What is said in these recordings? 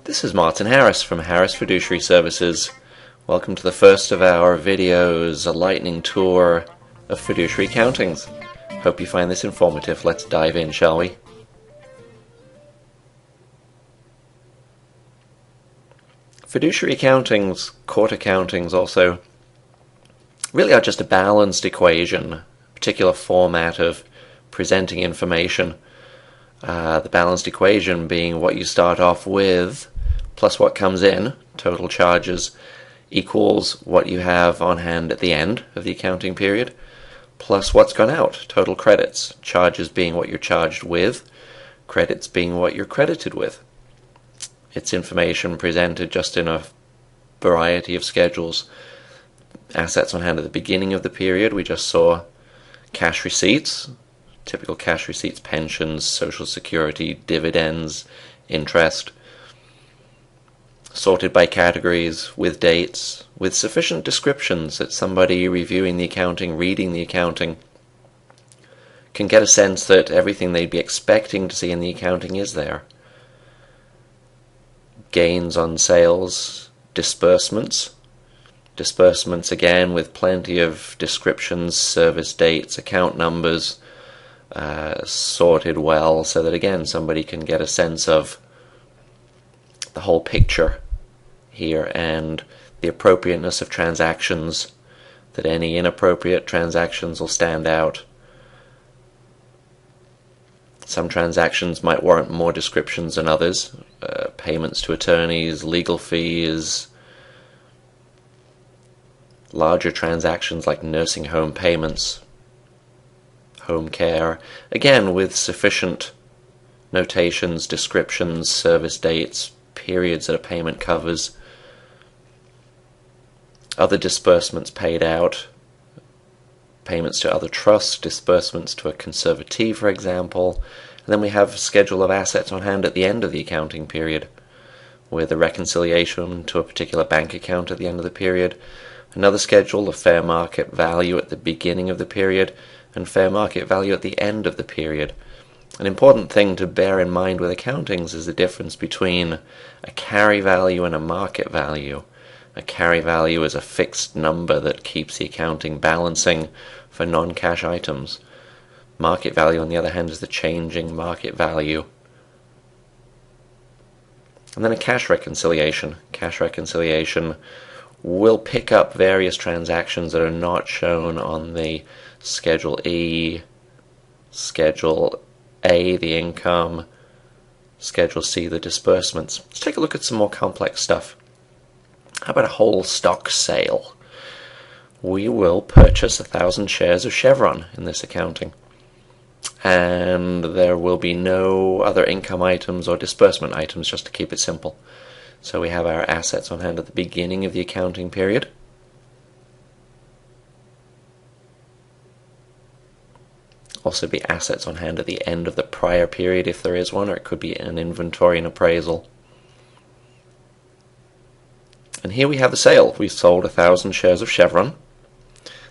This is Martin Harris from Harris Fiduciary Services. Welcome to the first of our videos, a lightning tour of Fiduciary Accountings. Hope you find this informative. Let's dive in, shall we? Fiduciary accountings, court accountings also, really are just a balanced equation, a particular format of presenting information. The balanced equation being what you start off with plus what comes in, total charges, equals what you have on hand at the end of the accounting period, plus what's gone out, total credits, charges being what you're charged with, credits being what you're credited with. It's information presented just in a variety of schedules. Assets on hand at the beginning of the period, we just saw cash receipts, typical cash receipts, pensions, social security, dividends, interest, sorted by categories, with dates, with sufficient descriptions that somebody reviewing the accounting, reading the accounting, can get a sense that everything they'd be expecting to see in the accounting is there. Gains on sales, disbursements again with plenty of descriptions, service dates, account numbers, sorted well so that again somebody can get a sense of the whole picture here and the appropriateness of transactions, that any inappropriate transactions will stand out. Some transactions might warrant more descriptions than others, payments to attorneys, legal fees, larger transactions like nursing home payments, home care, again with sufficient notations, descriptions, service dates, periods that a payment covers, other disbursements paid out, payments to other trusts, disbursements to a conservatee, for example, and then we have a schedule of assets on hand at the end of the accounting period, with a reconciliation to a particular bank account at the end of the period, another schedule of fair market value at the beginning of the period, and fair market value at the end of the period. An important thing to bear in mind with accountings is the difference between a carry value and a market value. A carry value is a fixed number that keeps the accounting balancing for non-cash items. Market value, on the other hand, is the changing market value. And then a cash reconciliation. Cash reconciliation will pick up various transactions that are not shown on the Schedule E, Schedule A, the income, Schedule C, the disbursements. Let's take a look at some more complex stuff. How about a whole stock sale? We will purchase 1,000 shares of Chevron in this accounting, and there will be no other income items or disbursement items, just to keep it simple. So we have our assets on hand at the beginning of the accounting period. Also be assets on hand at the end of the prior period if there is one, or it could be an inventory and appraisal. And here we have the sale. We sold 1,000 shares of Chevron.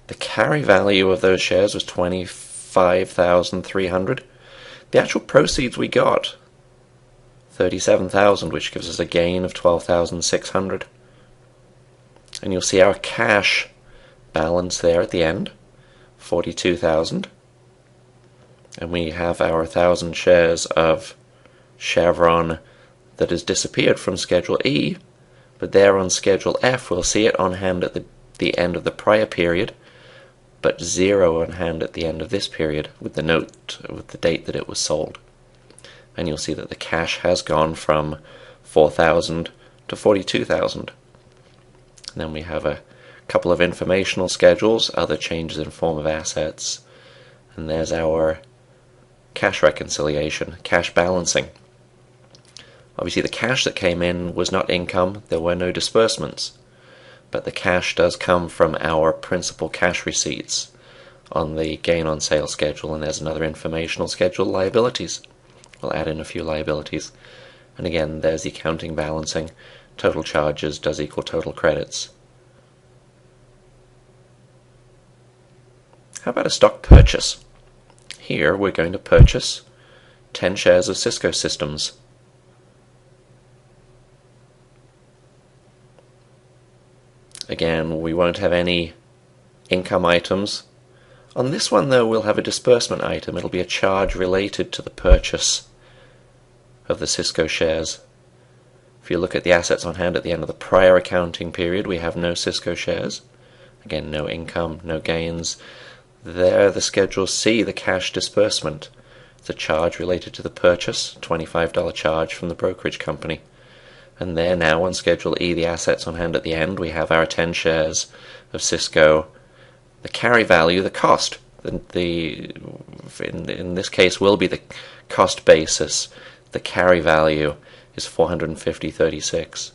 The carry value of those shares was $25,300. The actual proceeds we got, $37,000, which gives us a gain of $12,600. And you'll see our cash balance there at the end, $42,000. And we have our 1,000 shares of Chevron that has disappeared from Schedule E, but there on Schedule F we'll see it on hand at the end of the prior period, but zero on hand at the end of this period with the note with the date that it was sold. And you'll see that the cash has gone from $4,000 to $42,000. And then we have a couple of informational schedules, other changes in form of assets, and there's our cash reconciliation, cash balancing. Obviously the cash that came in was not income, there were no disbursements, but the cash does come from our principal cash receipts on the gain on sale schedule, and there's another informational schedule, liabilities. We'll add in a few liabilities. And again, there's the accounting balancing. Total charges does equal total credits. How about a stock purchase? Here we're going to purchase 10 shares of Cisco Systems. Again, we won't have any income items. On this one, though, we'll have a disbursement item. It'll be a charge related to the purchase of the Cisco shares. If you look at the assets on hand at the end of the prior accounting period, we have no Cisco shares. Again, no income, no gains. There, the Schedule C, the cash disbursement. It's a charge related to the purchase, $25 charge from the brokerage company. And there now on Schedule E, the assets on hand at the end, we have our 10 shares of Cisco. The carry value, the cost, in this case will be the cost basis. The carry value is $450.36.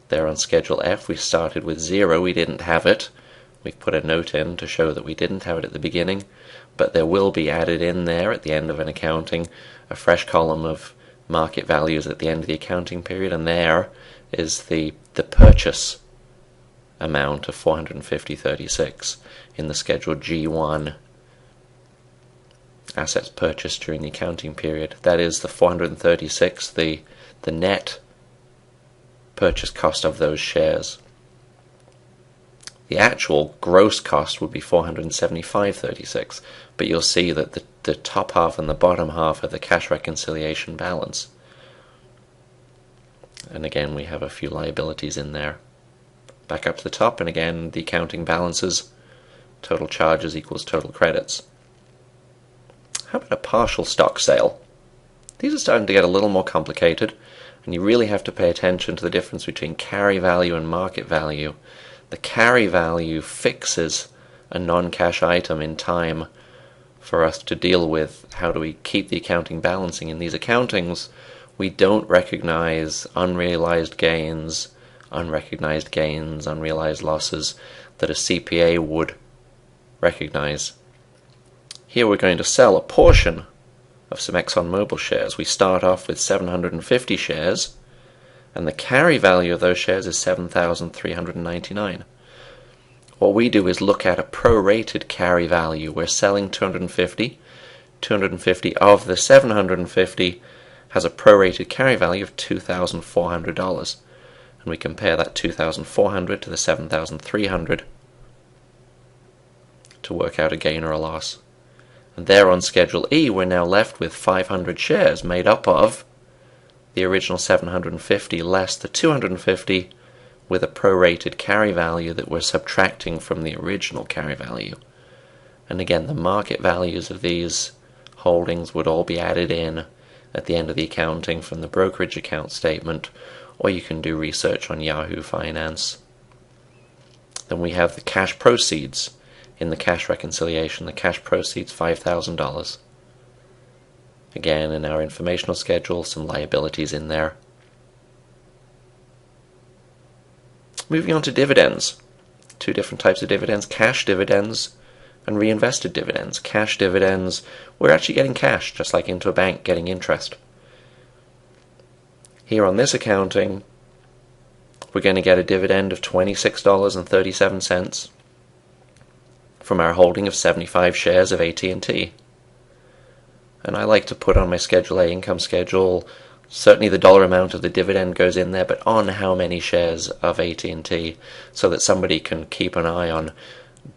There on Schedule F, we started with 0. We didn't have it. We've put a note in to show that we didn't have it at the beginning, but there will be added in there at the end of an accounting a fresh column of market values at the end of the accounting period, and there is the purchase amount of $450.36 in the Schedule G1, assets purchased during the accounting period. That is the $436, the net purchase cost of those shares. The actual gross cost would be $475.36, but you'll see that the top half and the bottom half are the cash reconciliation balance. And again, we have a few liabilities in there. Back up to the top, and again, the accounting balances, total charges equals total credits. How about a partial stock sale? These are starting to get a little more complicated, and you really have to pay attention to the difference between carry value and market value. The carry value fixes a non-cash item in time for us to deal with. How do we keep the accounting balancing? In these accountings, we don't recognize unrealized gains, unrecognized gains, unrealized losses that a CPA would recognize. Here we're going to sell a portion of some ExxonMobil shares. We start off with 750 shares, and the carry value of those shares is $7,399. What we do is look at a prorated carry value. We're selling 250. 250 of the 750 has a prorated carry value of $2,400. And we compare that 2,400 to the 7,300 to work out a gain or a loss. And there on Schedule E, we're now left with 500 shares made up of the original 750 less the 250 with a prorated carry value that we're subtracting from the original carry value. And again, the market values of these holdings would all be added in at the end of the accounting from the brokerage account statement, or you can do research on Yahoo Finance. Then we have the cash proceeds in the cash reconciliation. The cash proceeds $5,000. Again, in our informational schedule, some liabilities in there. Moving on to dividends. Two different types of dividends, cash dividends and reinvested dividends. Cash dividends, we're actually getting cash, just like into a bank, getting interest. Here on this accounting, we're going to get a dividend of $26.37 from our holding of 75 shares of AT&T. And I like to put on my Schedule A income schedule, certainly the dollar amount of the dividend goes in there, but on how many shares of AT&T, so that somebody can keep an eye on,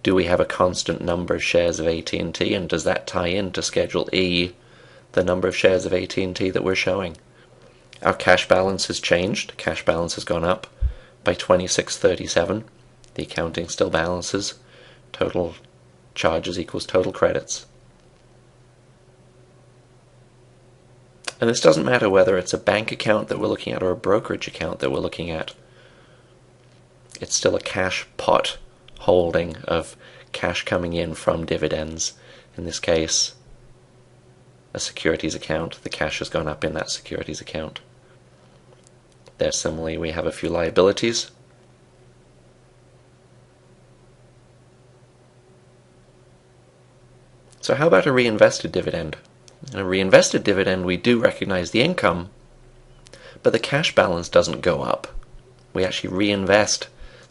do we have a constant number of shares of AT&T, and does that tie into Schedule E, the number of shares of AT&T that we're showing? Our cash balance has changed. Cash balance has gone up by $26.37. The accounting still balances. Total charges equals total credits. And this doesn't matter whether it's a bank account that we're looking at or a brokerage account that we're looking at. It's still a cash pot holding of cash coming in from dividends. In this case, a securities account. The cash has gone up in that securities account. There similarly we have a few liabilities. So how about a reinvested dividend? In a reinvested dividend, we do recognize the income, but the cash balance doesn't go up. We actually reinvest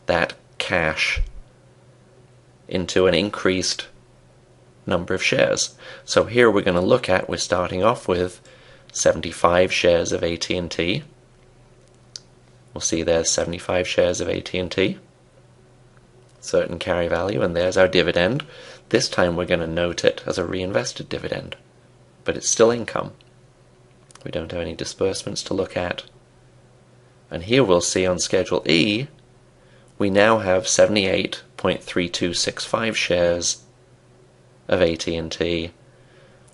that cash into an increased number of shares. So here we're going to look at, we're starting off with 75 shares of AT&T. We'll see there's 75 shares of AT&T. certain carry value, and there's our dividend. This time we're going to note it as a reinvested dividend, but it's still income. We don't have any disbursements to look at. And here we'll see on Schedule E, we now have 78.3265 shares of AT&T.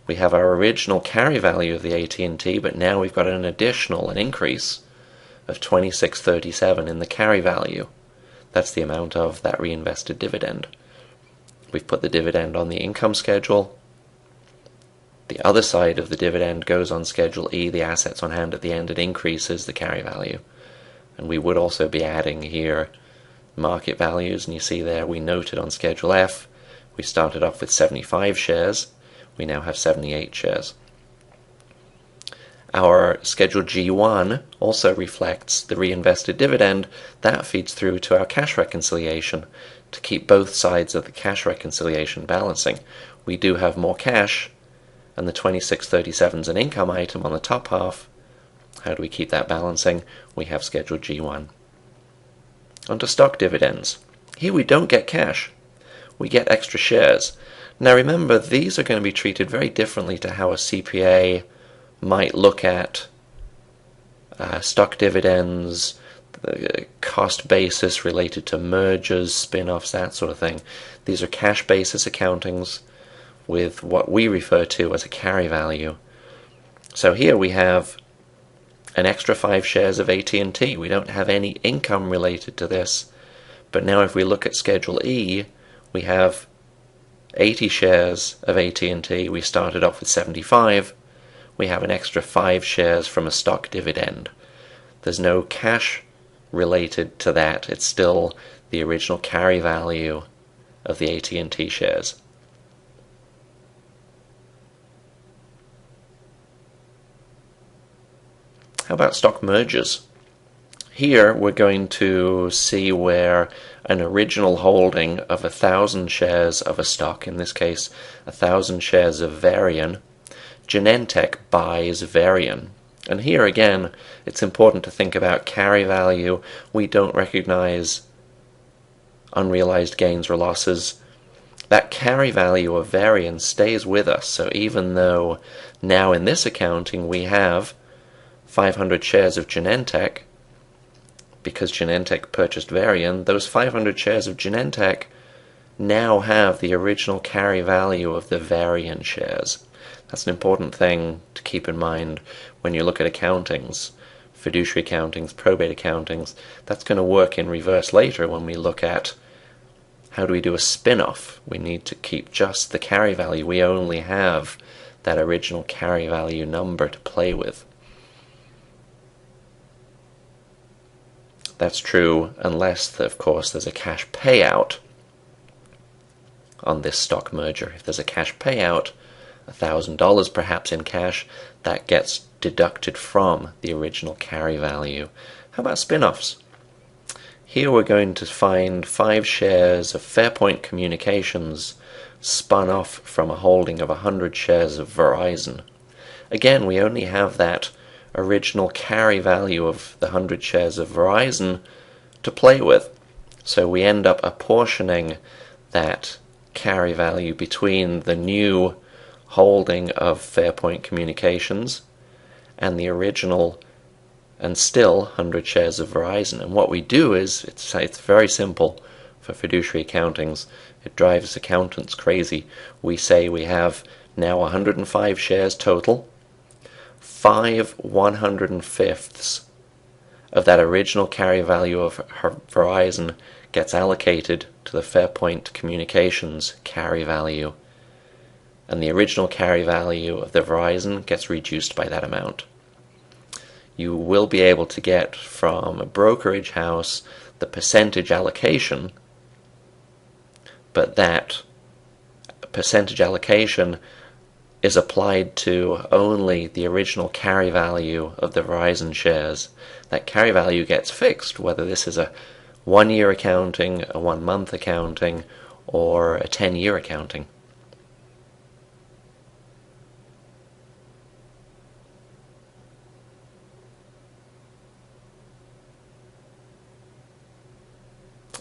We have our original carry value of the AT&T, but now we've got an increase of 26.37 in the carry value. That's the amount of that reinvested dividend. We've put the dividend on the income schedule. The other side of the dividend goes on Schedule E, the assets on hand at the end. It increases the carry value. And we would also be adding here market values, and you see there we noted on Schedule F, we started off with 75 shares. We now have 78 shares. Our Schedule G1 also reflects the reinvested dividend. That feeds through to our cash reconciliation to keep both sides of the cash reconciliation balancing. We do have more cash, and the 2637 is an income item on the top half. How do we keep that balancing? We have Schedule G1. Onto stock dividends. Here we don't get cash. We get extra shares. Now remember, these are going to be treated very differently to how a CPA might look at stock dividends, the cost basis related to mergers, spin-offs, that sort of thing. These are cash basis accountings with what we refer to as a carry value. So here we have an extra 5 shares of AT&T. We don't have any income related to this. But now if we look at Schedule E, we have 80 shares of AT&T. We started off with 75. We have an extra 5 shares from a stock dividend. There's no cash related to that. It's still the original carry value of the AT&T shares. How about stock mergers? Here we're going to see where an original holding of 1,000 shares of a stock, in this case 1,000 shares of Varian, Genentech buys Varian. And here again, it's important to think about carry value. We don't recognize unrealized gains or losses. That carry value of Varian stays with us. So even though now in this accounting we have 500 shares of Genentech, because Genentech purchased Varian, those 500 shares of Genentech now have the original carry value of the Varian shares. That's an important thing to keep in mind when you look at accountings, fiduciary accountings, probate accountings. That's going to work in reverse later when we look at how do we do a spin-off. We need to keep just the carry value. We only have that original carry value number to play with. That's true unless, of course, there's a cash payout on this stock merger. If there's a cash payout, $1,000 perhaps in cash, that gets deducted from the original carry value. How about spin-offs? Here we're going to find 5 shares of Fairpoint Communications spun off from a holding of 100 shares of Verizon. Again, we only have that original carry value of the 100 shares of Verizon to play with. So we end up apportioning that carry value between the new holding of Fairpoint Communications and the original and still 100 shares of Verizon. And what we do is, it's very simple for fiduciary accountings. It drives accountants crazy. We say we have now 105 shares total. 5 105ths of that original carry value of Verizon gets allocated to the Fairpoint Communications carry value, and the original carry value of the Verizon gets reduced by that amount. You will be able to get from a brokerage house the percentage allocation, but that percentage allocation is applied to only the original carry value of the Verizon shares. That carry value gets fixed, whether this is a 1-year accounting, a 1-month accounting, or a 10-year accounting.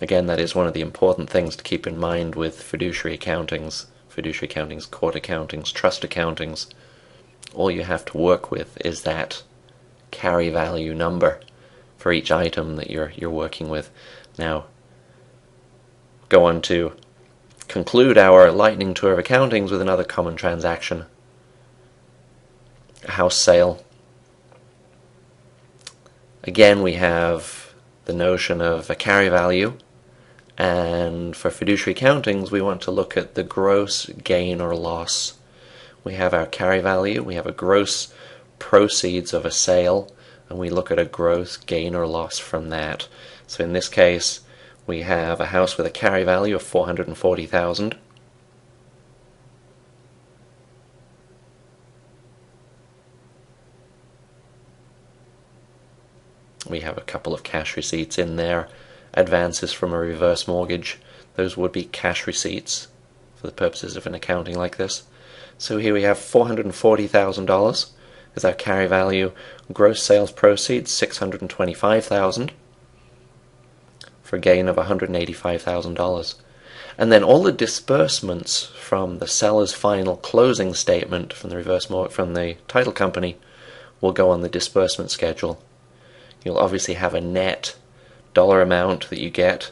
Again, that is one of the important things to keep in mind with fiduciary accountings, court accountings, trust accountings. All you have to work with is that carry value number for each item that you're working with. Now, go on to conclude our lightning tour of accountings with another common transaction, a house sale. Again, we have the notion of a carry value, and for fiduciary accountings we want to look at the gross gain or loss. We have our carry value, we have a gross proceeds of a sale, and we look at a gross gain or loss from that. So in this case, we have a house with a carry value of $440,000. We have a couple of cash receipts in there, advances from a reverse mortgage. Those would be cash receipts for the purposes of an accounting like this. So here we have $440,000 as our carry value. Gross sales proceeds $625,000 for a gain of $185,000. And then all the disbursements from the seller's final closing statement from the title company will go on the disbursement schedule. You'll obviously have a net dollar amount that you get.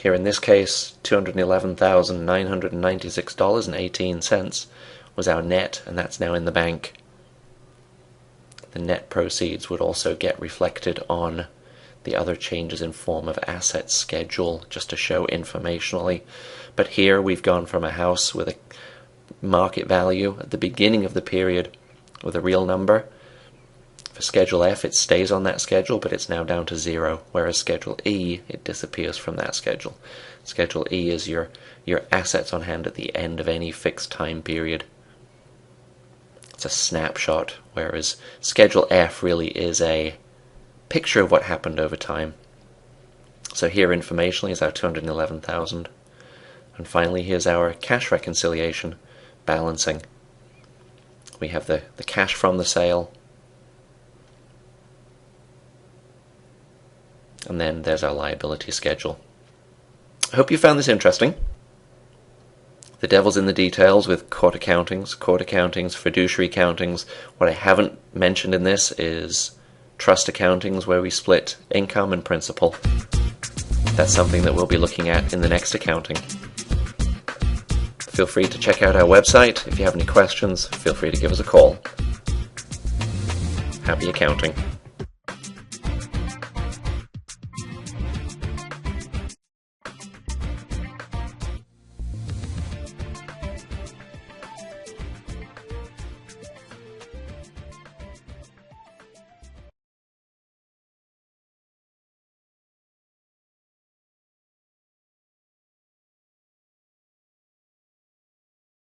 Here in this case, $211,996.18 was our net, and that's now in the bank. The net proceeds would also get reflected on the other changes in form of asset schedule, just to show informationally. But here we've gone from a house with a market value at the beginning of the period with a real number. For Schedule F, it stays on that schedule, but it's now down to 0, whereas Schedule E, it disappears from that schedule. Schedule E is your assets on hand at the end of any fixed time period. It's a snapshot, whereas Schedule F really is a picture of what happened over time. So here informationally is our $211,000. And finally, here's our cash reconciliation, balancing. We have the cash from the sale, and then there's our liability schedule. I hope you found this interesting. The devil's in the details with court accountings, fiduciary accountings. What I haven't mentioned in this is trust accountings, where we split income and principal. That's something that we'll be looking at in the next accounting. Feel free to check out our website. If you have any questions, feel free to give us a call. Happy accounting.